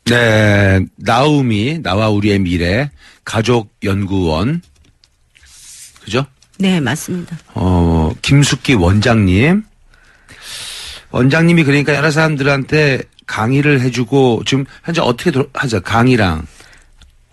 네, 나우미, 나와 우리의 미래, 가족연구원. 그죠? 네, 맞습니다. 김숙기 원장님. 원장님이 그러니까 여러 사람들한테 강의를 해주고 지금 현재 어떻게 하죠? 강의랑.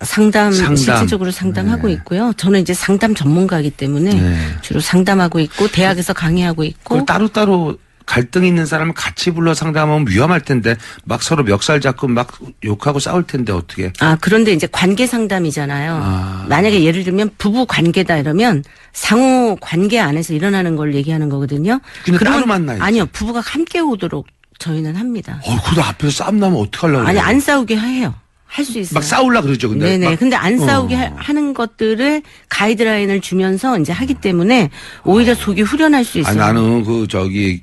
상담. 실질적으로 상담하고 네. 있고요. 저는 이제 상담 전문가이기 때문에 네. 주로 상담하고 있고 대학에서 강의하고 있고. 따로따로 갈등 있는 사람을 같이 불러 상담하면 위험할 텐데 막 서로 멱살 잡고 막 욕하고 싸울 텐데 어떻게. 그런데 이제 관계 상담이잖아요. 만약에 예를 들면 부부 관계다 이러면 상호 관계 안에서 일어나는 걸 얘기하는 거거든요. 근데 따로 만나야지. 아니요. 부부가 함께 오도록 저희는 합니다. 그래도 앞에서 싸움 나면 어떡하려고 그래요? 아니, 안 싸우게 해요. 할 수 있어요. 막 싸우려 그러죠. 근데. 네네. 근데 안 싸우게 하는 것들을 가이드라인을 주면서 이제 하기 때문에 오히려 속이 후련할 수 있어요. 나는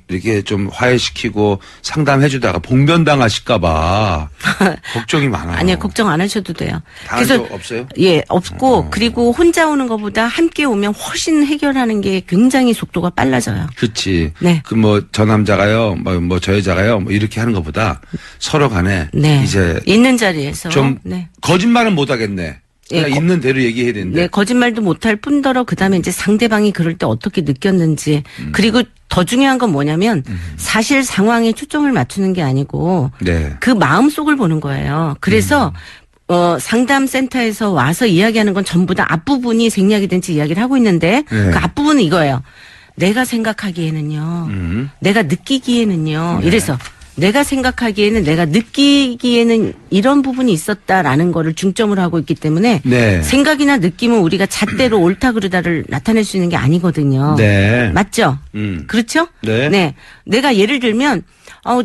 이렇게 좀 화해시키고 상담해주다가 봉변당하실까봐 걱정이 많아요. 아니요, 걱정 안 하셔도 돼요. 그래서 없어요? 예, 없고 그리고 혼자 오는 것보다 함께 오면 훨씬 해결하는 게 굉장히 속도가 빨라져요. 그렇지. 네. 저 남자가요, 저 여자가요, 이렇게 하는 것보다 서로 간에 네. 이제 있는 자리에서 좀 네. 거짓말은 못 하겠네. 그냥 예, 있는 대로 얘기해야 되는데. 네, 거짓말도 못할 뿐더러 그다음에 이제 상대방이 그럴 때 어떻게 느꼈는지 그리고 더 중요한 건 뭐냐면 사실 상황에 초점을 맞추는 게 아니고 네. 그 마음 속을 보는 거예요. 그래서 상담센터에서 와서 이야기하는 건 전부 다 앞부분이 생략이 된 채 이야기를 하고 있는데 네. 그 앞부분은 이거예요. 내가 생각하기에는요. 내가 느끼기에는요. 네. 이래서 내가 생각하기에는 내가 느끼기에는 이런 부분이 있었다라는 거를 중점으로 하고 있기 때문에 네. 생각이나 느낌은 우리가 잣대로 옳다 그르다를 나타낼 수 있는 게 아니거든요. 네. 맞죠? 그렇죠? 네. 내가 예를 들면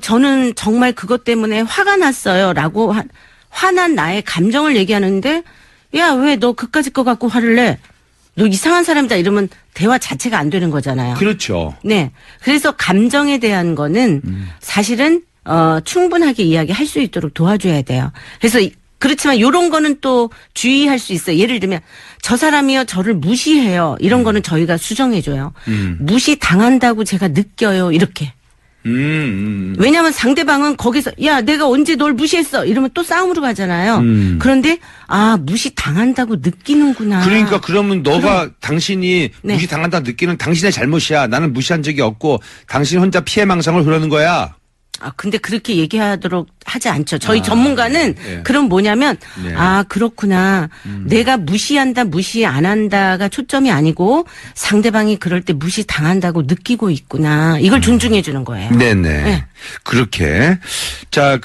저는 정말 그것 때문에 화가 났어요라고 화난 나의 감정을 얘기하는데 야, 왜 너 그까짓 거 갖고 화를 내? 너 이상한 사람이다 이러면 대화 자체가 안 되는 거잖아요. 그렇죠. 네. 그래서 감정에 대한 거는 사실은 충분하게 이야기할 수 있도록 도와줘야 돼요. 그래서 그렇지만 이런 거는 또 주의할 수 있어요. 예를 들면 저 사람이요 저를 무시해요. 이런 거는 저희가 수정해줘요. 무시 당한다고 제가 느껴요. 이렇게. 왜냐하면 상대방은 거기서 야 내가 언제 널 무시했어 이러면 또 싸움으로 가잖아요. 그런데 무시 당한다고 느끼는구나. 그러니까 그러면 당신이 네. 무시 당한다 느끼는 당신의 잘못이야. 나는 무시한 적이 없고 당신 혼자 피해망상을 그러는 거야. 근데 그렇게 얘기하도록 하지 않죠. 저희 전문가는 네. 그럼 뭐냐면 네. 그렇구나. 내가 무시한다 무시 안 한다가 초점이 아니고 상대방이 그럴 때 무시 당한다고 느끼고 있구나. 이걸 존중해 주는 거예요. 네네. 네. 그렇게. 자,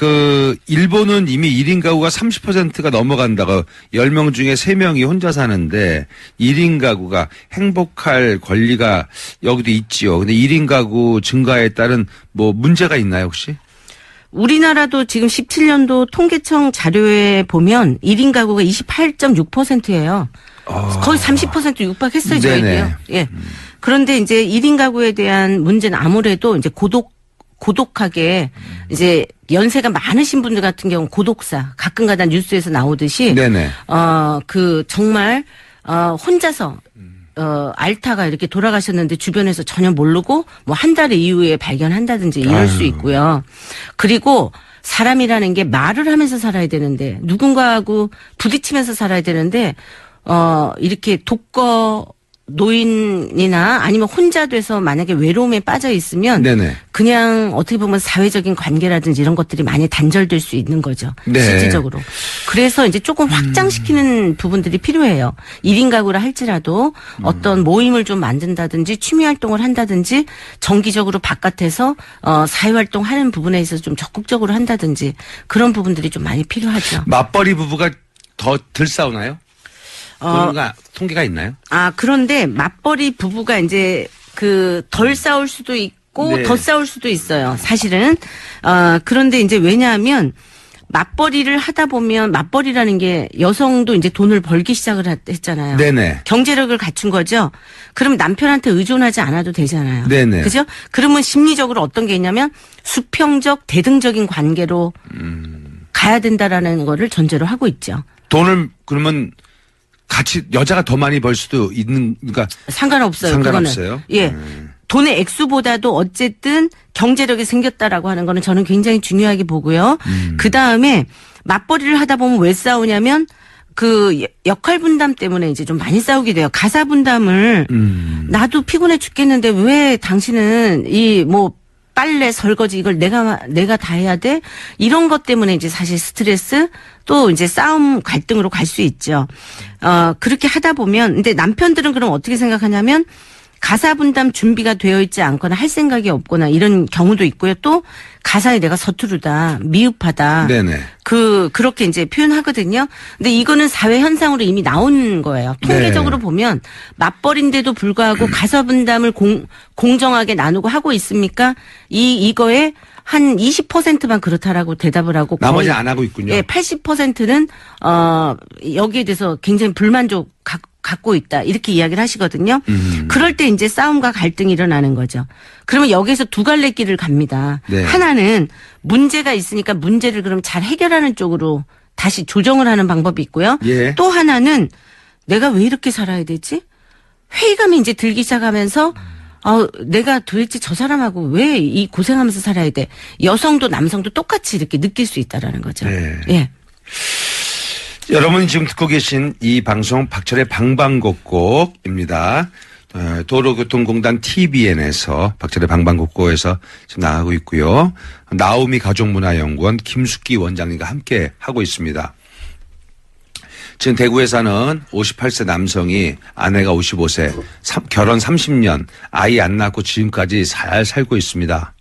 일본은 이미 1인 가구가 30%가 넘어간다고 10명 중에 3명이 혼자 사는데 1인 가구가 행복할 권리가 여기도 있지요. 근데 1인 가구 증가에 따른 문제가 있나요, 혹시? 우리나라도 지금 17년도 통계청 자료에 보면 1인 가구가 28.6%예요. 거의 30% 육박했어요, 저희도요. 예. 그런데 이제 1인 가구에 대한 문제는 아무래도 이제 고독하게 이제 연세가 많으신 분들 같은 경우는 고독사 가끔가다 뉴스에서 나오듯이 네네. 정말 혼자서 알타가 이렇게 돌아가셨는데 주변에서 전혀 모르고 한 달 이후에 발견한다든지 이럴 수 있고요. 그리고 사람이라는 게 말을 하면서 살아야 되는데 누군가하고 부딪히면서 살아야 되는데 이렇게 독거 노인이나 아니면 혼자 돼서 만약에 외로움에 빠져 있으면 네네. 그냥 어떻게 보면 사회적인 관계라든지 이런 것들이 많이 단절될 수 있는 거죠. 네. 실질적으로. 그래서 이제 조금 확장시키는 부분들이 필요해요. 1인 가구라 할지라도 어떤 모임을 좀 만든다든지 취미 활동을 한다든지 정기적으로 바깥에서 사회활동 하는 부분에 있어서 좀 적극적으로 한다든지 그런 부분들이 좀 많이 필요하죠. 맞벌이 부부가 덜 싸우나요? 그런 통계가 있나요? 그런데 맞벌이 부부가 이제 덜 싸울 수도 있고 네. 더 싸울 수도 있어요. 사실은. 그런데 이제 왜냐하면 맞벌이를 하다 보면 맞벌이라는 게 여성도 이제 돈을 벌기 시작을 했잖아요. 네네. 경제력을 갖춘 거죠. 그러면 남편한테 의존하지 않아도 되잖아요. 네네. 그죠? 그러면 심리적으로 어떤 게 있냐면 수평적 대등적인 관계로 가야 된다라는 거를 전제로 하고 있죠. 돈을 그러면 같이 여자가 더 많이 벌 수도 있는, 그러니까 상관없어요. 상관없어요? 그거는. 예. 돈의 액수보다도 어쨌든 경제력이 생겼다라고 하는 거는 저는 굉장히 중요하게 보고요. 그 다음에 맞벌이를 하다 보면 왜 싸우냐면 그 역할 분담 때문에 이제 좀 많이 싸우게 돼요. 가사 분담을 나도 피곤해 죽겠는데 왜 당신은 이 뭐 빨래 설거지 이걸 내가 다 해야 돼? 이런 것 때문에 이제 사실 스트레스 또 이제 싸움 갈등으로 갈 수 있죠. 그렇게 하다 보면 근데 남편들은 그럼 어떻게 생각하냐면 가사 분담 준비가 되어 있지 않거나 할 생각이 없거나 이런 경우도 있고요. 또 가사에 내가 서투르다, 미흡하다. 네네. 그렇게 이제 표현하거든요. 근데 이거는 사회 현상으로 이미 나온 거예요. 통계적으로 보면 맞벌인데도 불구하고 가사 분담을 공정하게 나누고 하고 있습니까? 이거에 한 20%만 그렇다라고 대답을 하고 나머지 안 하고 있군요. 예, 80%는 여기에 대해서 굉장히 불만족 갖고 있다. 이렇게 이야기를 하시거든요. 그럴 때 이제 싸움과 갈등이 일어나는 거죠. 그러면 여기서 두 갈래 길을 갑니다. 네. 하나는 문제가 있으니까 문제를 그럼 잘 해결하는 쪽으로 다시 조정을 하는 방법이 있고요. 예. 또 하나는 내가 왜 이렇게 살아야 되지? 회의감이 이제 들기 시작하면서 내가 도대체 저 사람하고 왜 이 고생하면서 살아야 돼? 여성도 남성도 똑같이 이렇게 느낄 수 있다라는 거죠. 네. 예. 여러분이 지금 듣고 계신 이 방송 박철의 방방곡곡입니다. 도로교통공단 TBN에서 박철의 방방곡곡에서 지금 나가고 있고요. 나오미 가족문화연구원 김숙기 원장님과 함께 하고 있습니다. 지금 대구에 사는 58세 남성이 아내가 55세, 결혼 30년, 아이 안 낳고 지금까지 잘 살고 있습니다.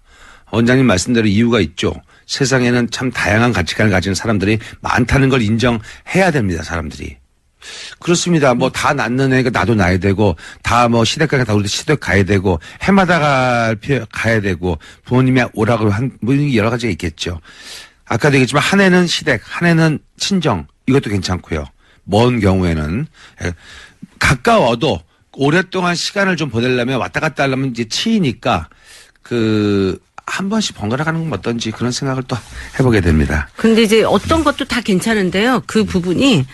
원장님 말씀대로 이유가 있죠. 세상에는 참 다양한 가치관을 가지는 사람들이 많다는 걸 인정해야 됩니다. 사람들이. 그렇습니다. 뭐 다 낳는 애가 나도 낳아야 되고 다 뭐 시댁 다 우리도 시댁 가야 되고 해마다 가야 되고 부모님이 오라고 한 뭐 여러 가지가 있겠죠. 아까도 얘기했지만 한 해는 시댁, 한 해는 친정 이것도 괜찮고요. 먼 경우에는 가까워도 오랫동안 시간을 좀 보내려면 왔다 갔다 하려면 이제 치이니까 한 번씩 번갈아 가는 건 어떤지 그런 생각을 또 해보게 됩니다. 근데 이제 어떤 것도 다 괜찮은데요. 그 부분이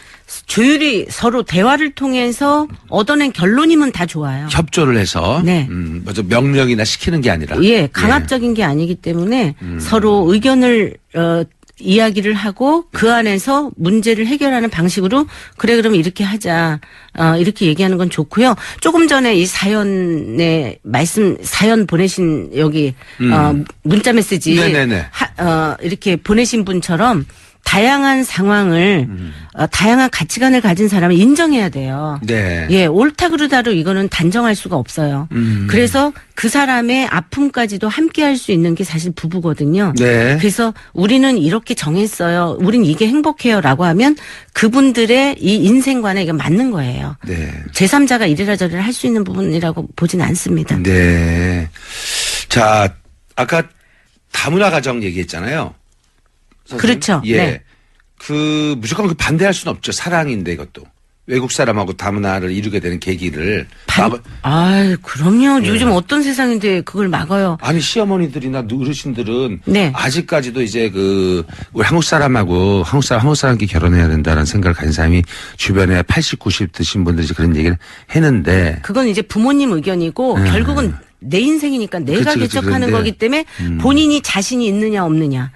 조율이 서로 대화를 통해서 얻어낸 결론이면 다 좋아요. 협조를 해서. 네. 먼저 명령이나 시키는 게 아니라. 예, 강압적인 게 아니기 때문에 서로 의견을 이야기를 하고 그 안에서 문제를 해결하는 방식으로 그래 그러면 이렇게 하자 이렇게 얘기하는 건 좋고요. 조금 전에 이 사연 보내신 여기 문자 메시지 네네네. 이렇게 보내신 분처럼 다양한 상황을 다양한 가치관을 가진 사람을 인정해야 돼요. 네. 예, 옳다 그르다로 이거는 단정할 수가 없어요. 그래서 그 사람의 아픔까지도 함께 할 수 있는 게 사실 부부거든요. 네. 그래서 우리는 이렇게 정했어요. 우린 이게 행복해요라고 하면 그분들의 이 인생관에 이게 맞는 거예요. 네. 제3자가 이래라 저래라 할 수 있는 부분이라고 보진 않습니다. 네. 자, 아까 다문화 가정 얘기했잖아요. 선생님? 그렇죠. 예. 네. 무조건 반대할 수는 없죠. 사랑인데 이것도. 외국 사람하고 다문화를 이루게 되는 계기를. 그럼요. 요즘 어떤 세상인데 그걸 막아요. 아니, 시어머니들이나 어르신들은. 네. 아직까지도 이제 우리 한국 사람끼리 결혼해야 된다는 생각을 가진 사람이 주변에 80, 90 드신 분들이 그런 얘기를 했는데. 그건 이제 부모님 의견이고 결국은 내 인생이니까 내가 개척하는 거기 때문에 본인이 자신이 있느냐 없느냐.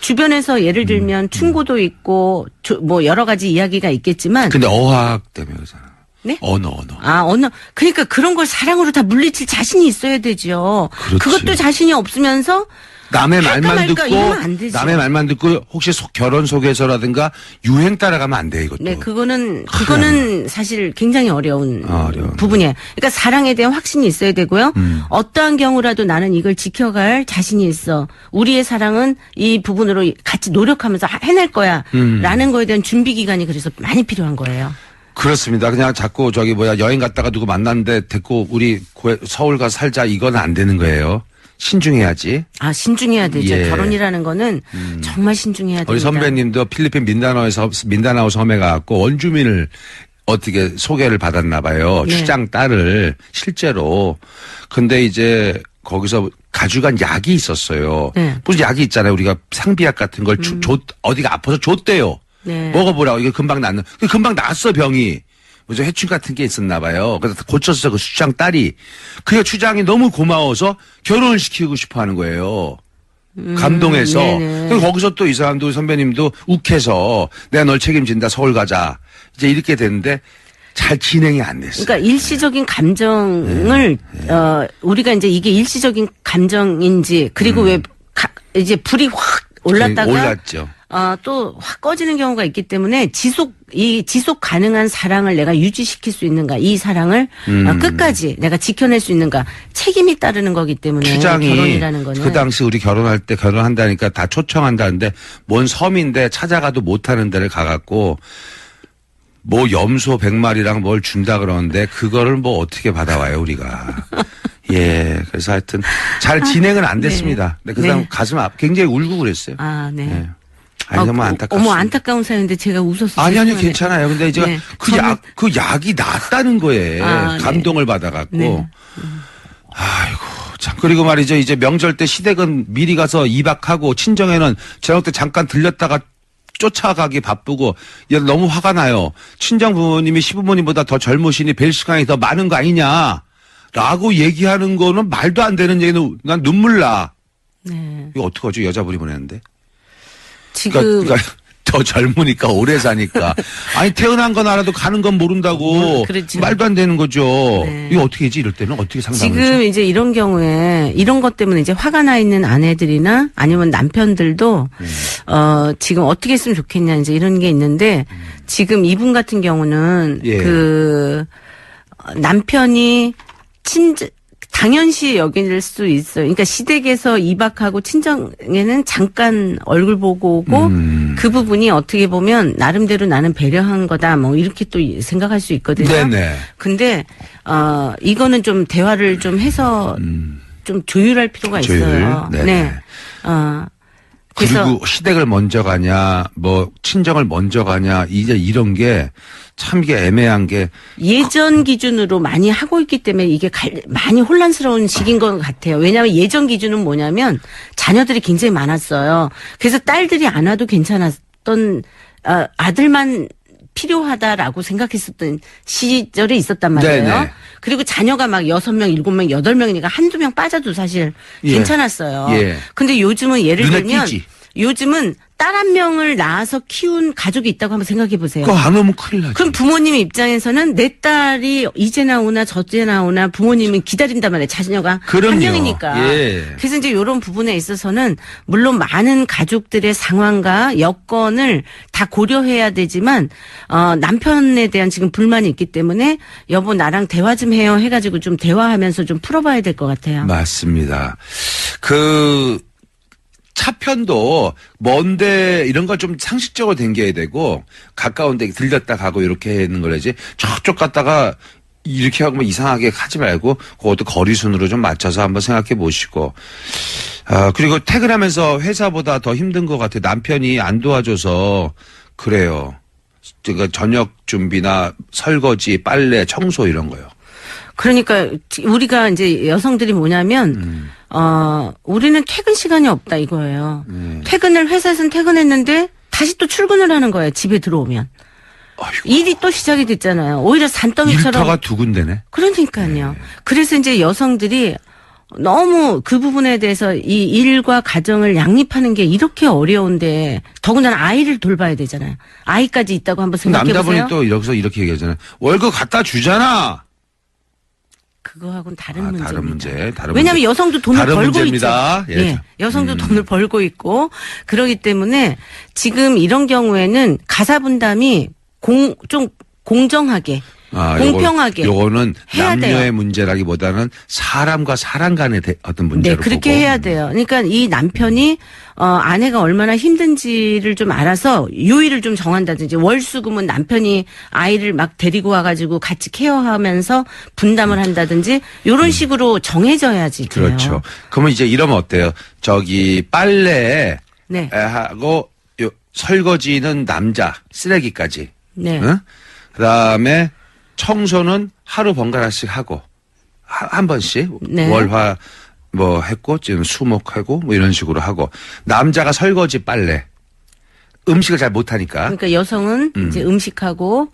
주변에서 예를 들면 충고도 있고 뭐 여러 가지 이야기가 있겠지만. 근데 어학 때문에 그러잖아. 네? 언어. 언어. 그러니까 그런 걸 사랑으로 다 물리칠 자신이 있어야 되죠. 그렇지. 그것도 자신이 없으면서 남의 말만 남의 말만 듣고 혹시 결혼 소개서라든가 유행 따라가면 안 돼, 이것도. 네, 그거는 사실 굉장히 어려운 부분이에요. 그러니까 사랑에 대한 확신이 있어야 되고요. 어떠한 경우라도 나는 이걸 지켜갈 자신이 있어. 우리의 사랑은 이 부분으로 같이 노력하면서 해낼 거야. 라는 거에 대한 준비 기간이 그래서 많이 필요한 거예요. 그렇습니다. 그냥 자꾸 여행 갔다가 누구 만났는데 데리고 우리 서울 가서 살자 이건 안 되는 거예요. 신중해야지. 신중해야 되죠. 예. 결혼이라는 거는 정말 신중해야 됩니다. 우리 선배님도 필리핀 민다나오 섬에 가고 원주민을 어떻게 소개를 받았나 봐요. 네. 추장 딸을 실제로. 근데 이제 거기서 가져간 약이 있었어요. 네. 무슨 약이 있잖아요. 우리가 상비약 같은 걸 어디가 아파서 줬대요. 네. 먹어보라고. 이게 금방 낫어 병이. 무슨 해충 같은 게 있었나 봐요. 그래서 고쳤어 그 추장 딸이. 그 추장이 너무 고마워서 결혼을 시키고 싶어 하는 거예요. 감동해서. 그리고 거기서 또 이 사람도 선배님도 욱해서 내가 널 책임진다 서울 가자. 이제 이렇게 됐는데 잘 진행이 안 됐어요. 그러니까 일시적인 감정을 우리가 이제 이게 일시적인 감정인지 그리고 왜 이제 불이 확 올랐다가 올랐죠. 또 확 꺼지는 경우가 있기 때문에 지속 가능한 사랑을 내가 유지시킬 수 있는가, 이 사랑을 끝까지 내가 지켜낼 수 있는가, 책임이 따르는 거기 때문에 추장이 결혼이라는 거는. 그 당시 우리 결혼할 때 결혼한다니까 다 초청한다는데 뭔 섬인데 찾아가도 못하는 데를 가갖고 뭐 염소 100마리랑 뭘 준다 그러는데 그거를 뭐 어떻게 받아와요 우리가. 예, 그래서 하여튼 잘 진행은 안 됐습니다. 근데 그 사람 가슴 굉장히 울고 그랬어요. 네. 예. 아니, 정말 안타깝습니다. 어머, 안타까운 사연인데 제가 웃었어요. 아니, 괜찮아요. 근데 이제 그 약이 낫다는 거에 감동을 받아갖고. 네. 아이고, 참. 그리고 말이죠. 이제 명절 때 시댁은 미리 가서 2박하고 친정에는 저녁 때 잠깐 들렸다가 쫓아가기 바쁘고 너무 화가 나요. 친정 부모님이 시부모님보다 더 젊으시니 뵐 시간이 더 많은 거 아니냐. 라고 얘기하는 거는 말도 안 되는 얘기는 난 눈물 나. 네. 이거 어떡하죠? 여자분이 보내는데. 지금. 그러니까 더 젊으니까 오래 사니까. 아니 태어난 건 알아도 가는 건 모른다고. 그렇죠. 말도 안 되는 거죠. 네. 이거 어떻게 하지? 이럴 때는 어떻게 상담을 지금 하죠? 이제 이런 경우에 이런 것 때문에 이제 화가 나 있는 아내들이나 아니면 남편들도 지금 어떻게 했으면 좋겠냐 이제 이런 게 있는데 지금 이분 같은 경우는 그 남편이 당연시 여길 수 있어요. 그러니까 시댁에서 2박하고 친정에는 잠깐 얼굴 보고 오고 그 부분이 어떻게 보면 나름대로 나는 배려한 거다 뭐 이렇게 또 생각할 수 있거든요. 네네. 근데 이거는 좀 대화를 좀 해서 좀 조율할 필요가 있어요. 네네. 네. 그래서 그리고 시댁을 먼저 가냐, 뭐 친정을 먼저 가냐, 이제 이런 게 참 이게 애매한 게 예전 기준으로 많이 하고 있기 때문에 이게 많이 혼란스러운 시기인 것 같아요. 왜냐하면 예전 기준은 뭐냐면 자녀들이 굉장히 많았어요. 그래서 딸들이 안 와도 괜찮았던 아들만 필요하다라고 생각했었던 시절이 있었단 말이에요. 네네. 그리고 자녀가 막 6명, 7명, 8명이니까 한두 명 빠져도 사실 괜찮았어요. 근데 요즘은 예를 들면 요즘은 딸 한 명을 낳아서 키운 가족이 있다고 한번 생각해 보세요. 그거 안 오면 큰일 나죠. 그럼 부모님 입장에서는 내 딸이 이제 나오나 저제 나오나 부모님은 기다린단 말이에요. 자녀가 한 명이니까. 그래서 이제 이런 부분에 있어서는 물론 많은 가족들의 상황과 여건을 다 고려해야 되지만 남편에 대한 지금 불만이 있기 때문에 여보 나랑 대화 좀 해요 해가지고 좀 대화하면서 좀 풀어봐야 될 것 같아요. 맞습니다. 차편도 먼데 이런 걸 좀 상식적으로 댕겨야 되고 가까운 데 들렸다 가고 이렇게 하는 거라지 저쪽 갔다가 이렇게 하고 이상하게 하지 말고 그것도 거리순으로 좀 맞춰서 한번 생각해 보시고 그리고 퇴근하면서 회사보다 더 힘든 것 같아요. 남편이 안 도와줘서 그래요. 그러니까 저녁 준비나 설거지, 빨래, 청소 이런 거요. 그러니까 우리가 이제 여성들이 뭐냐면 우리는 퇴근 시간이 없다 이거예요. 퇴근을 회사에서는 퇴근했는데 다시 또 출근을 하는 거예요. 집에 들어오면. 아이고. 일이 또 시작이 됐잖아요. 오히려 산더미처럼. 일터가 두 군데네. 그러니까요. 그래서 이제 여성들이 너무 그 부분에 대해서 이 일과 가정을 양립하는 게 이렇게 어려운데 더군다나 아이를 돌봐야 되잖아요. 아이까지 있다고 한번 생각해 보세요. 남자분이 또 여기서 이렇게 얘기하잖아요. 월급 갖다 주잖아. 그거하고는 다른 문제입니다. 다른 문제. 왜냐하면 여성도 돈을 벌고 문제입니다. 있죠. 예, 여성도 돈을 벌고 있고 그러기 때문에 지금 이런 경우에는 가사 분담이 좀 공정하게 공평하게 요거는 남녀의 돼요. 문제라기보다는 사람과 사람 간의 어떤 문제로 그렇게 보고. 해야 돼요. 그러니까 이 남편이 아내가 얼마나 힘든지를 좀 알아서 요일을 좀 정한다든지 월수금은 남편이 아이를 막 데리고 와가지고 같이 케어하면서 분담을 한다든지 이런 식으로 정해져야지 돼요. 그렇죠. 그러면 이제 이러면 어때요? 빨래 하고 설거지는 남자 쓰레기까지. 네. 응? 그다음에 청소는 하루 번갈아씩 하고 한 번씩 월화 뭐 했고 지금 수목하고 뭐 이런 식으로 하고 남자가 설거지 빨래 음식을 잘 못하니까 그러니까 여성은 이제 음식하고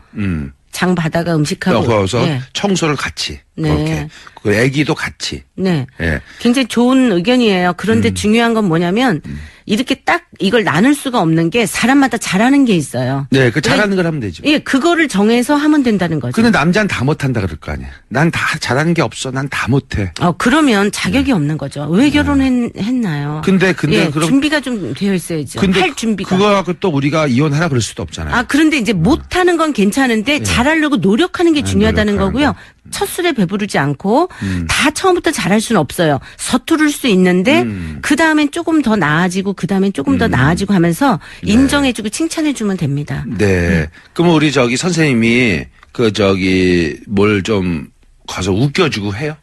장 봐다가 음식하고. 거기서 네. 청소를 같이. 네. 그렇게. 그 애기도 같이. 네. 예. 굉장히 좋은 의견이에요. 그런데 중요한 건 뭐냐면 이렇게 딱 이걸 나눌 수가 없는 게 사람마다 잘하는 게 있어요. 네, 그 잘하는 걸 하면 되죠. 예, 그거를 정해서 하면 된다는 거죠. 근데 남자는 다 못한다 그럴 거 아니야. 난 다 잘하는 게 없어. 난 다 못해. 그러면 자격이 없는 거죠. 왜 결혼했나요? 근데 예, 그럼 준비가 좀 되어 있어야죠. 근데 할 준비가. 그거 갖고 또 우리가 이혼하라 그럴 수도 없잖아요. 그런데 이제 못하는 건 괜찮은데 잘하려고 노력하는 게 중요하다는 노력하는 거고요. 첫 술에 배부르지 않고 다 처음부터 잘할 수는 없어요. 서투를 수 있는데 그 다음엔 조금 더 나아지고 그 다음엔 조금 더 나아지고 하면서 인정해주고 칭찬해주면 됩니다. 네. 그럼 우리 선생님이 뭘 좀 가서 웃겨주고 해요?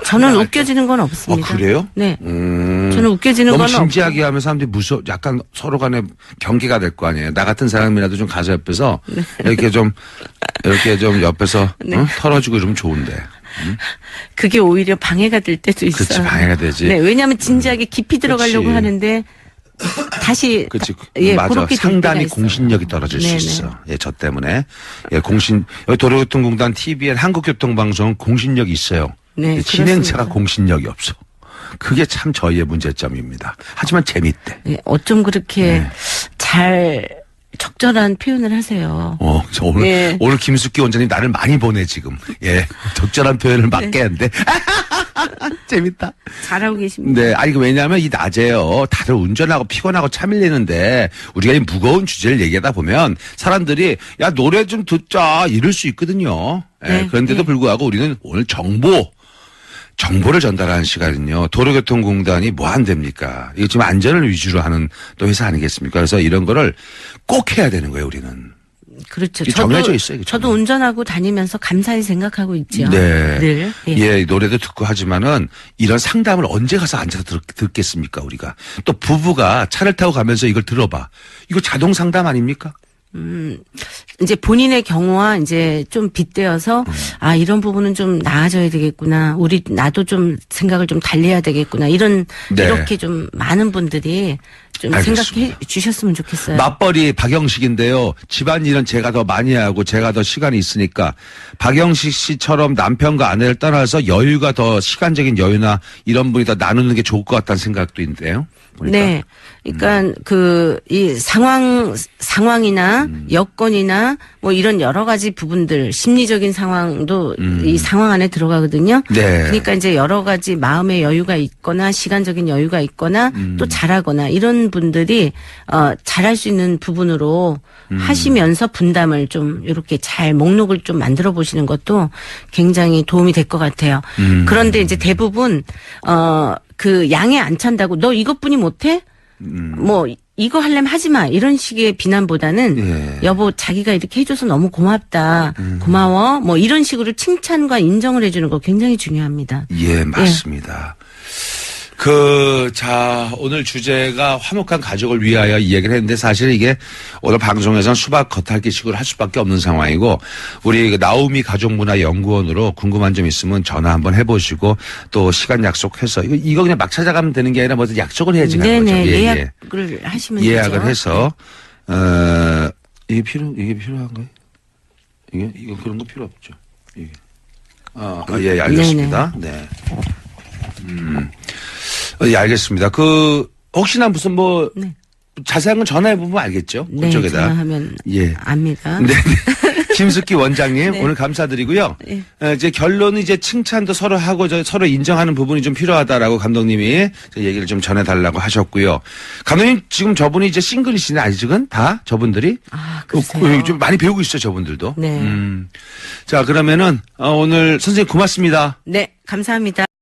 저는 웃겨지는 건 없습니다. 그래요? 네. 저는 웃겨지는 너무 건 진지하게 하면 사람들이 약간 서로 간에 경계가 될 거 아니에요. 나 같은 사람이라도 좀 가서 옆에서 이렇게 좀 옆에서 털어주고 이러면 좋은데. 그게 오히려 방해가 될 때도 있어요. 그렇지, 방해가 되지. 네, 왜냐하면 진지하게 깊이 들어가려고 그치. 하는데 다시 그렇지. 예, 맞아. 그렇게 될 상당히 때가 있어요. 공신력이 떨어질 네네. 수 있어. 예, 저 때문에. 예, 여기 도로교통공단 TVN 한국교통방송 공신력이 있어요. 네, 진행자가 그렇습니다. 공신력이 없어. 그게 참 저희의 문제점입니다. 하지만 재밌대. 네, 어쩜 그렇게 네. 잘 적절한 표현을 하세요. 저 오늘 네. 오늘 김숙기 원장님 나를 많이 보내 지금. 예, 적절한 표현을 맞게 하는데 재밌다. 잘하고 계십니다. 네, 아니 왜냐하면 이 낮에요 다들 운전하고 피곤하고 차 밀리는데 우리가 이 무거운 주제를 얘기하다 보면 사람들이 야 노래 좀 듣자 이럴 수 있거든요. 예, 네, 그런데도 네. 불구하고 우리는 오늘 정보를 전달하는 시간은요. 도로교통공단이 뭐 안 됩니까? 이거 지금 안전을 위주로 하는 또 회사 아니겠습니까? 그래서 이런 거를 꼭 해야 되는 거예요, 우리는. 그렇죠. 이게 정해져 있어요, 이게 저도 정해져. 운전하고 다니면서 감사히 생각하고 있죠. 네. 늘. 예. 예, 노래도 듣고 하지만은 이런 상담을 언제 가서 앉아서 듣겠습니까, 우리가. 또 부부가 차를 타고 가면서 이걸 들어봐. 이거 자동 상담 아닙니까? 이제 본인의 경우와 이제 좀 빗대어서 이런 부분은 좀 나아져야 되겠구나. 나도 좀 생각을 좀 달리해야 되겠구나. 네. 이렇게 좀 많은 분들이 좀 알겠습니다. 생각해 주셨으면 좋겠어요. 맞벌이 박영식인데요. 집안일은 제가 더 많이 하고 제가 더 시간이 있으니까 박영식 씨처럼 남편과 아내를 떠나서 여유가 더 시간적인 여유나 이런 분이 더 나누는 게 좋을 것 같다는 생각도 있는데요. 보니까. 네. 그러니까 이 상황이나 여건이나 뭐 이런 여러 가지 부분들 심리적인 상황도 이 상황 안에 들어가거든요. 네. 그러니까 이제 여러 가지 마음의 여유가 있거나 시간적인 여유가 있거나 또 잘하거나 이런 분들이 잘할 수 있는 부분으로 하시면서 분담을 좀 이렇게 잘 목록을 좀 만들어 보시는 것도 굉장히 도움이 될 것 같아요. 그런데 이제 대부분 그 양에 안 찬다고 너 이것뿐이 못해? 뭐 이거 하려면 하지 마 이런 식의 비난보다는 예. 여보 자기가 이렇게 해줘서 너무 고맙다 고마워 뭐 이런 식으로 칭찬과 인정을 해주는 거 굉장히 중요합니다. 예, 맞습니다. 오늘 주제가 화목한 가족을 위하여 이 얘기를 했는데 사실 이게 오늘 방송에서는 수박 겉핥기식으로 할 수밖에 없는 상황이고 우리 나우미 가족문화연구원으로 궁금한 점 있으면 전화 한번 해보시고 또 시간 약속해서 이거 그냥 막 찾아가면 되는 게 아니라 뭐 약속을 해야지 가는 거죠. 네네 예약을 하시면 예약을 되죠. 해서 이게 필요한가요? 이거 그런 거 필요 없죠. 이게. 예, 알겠습니다. 네. 예, 알겠습니다. 혹시나 무슨 네. 자세한 건 전화해보면 알겠죠? 네, 그쪽에다. 전화하면 예. 압니다. 네. 김숙기 원장님, 네. 오늘 감사드리고요. 네. 이제 결론은 이제 칭찬도 서로 하고 서로 인정하는 부분이 좀 필요하다라고 감독님이 얘기를 좀 전해달라고 하셨고요. 감독님, 지금 저분이 이제 싱글이시네, 아직은? 다? 저분들이? 글쎄요. 좀 많이 배우고 있어요, 저분들도. 네. 자, 그러면은, 오늘 선생님 고맙습니다. 네, 감사합니다.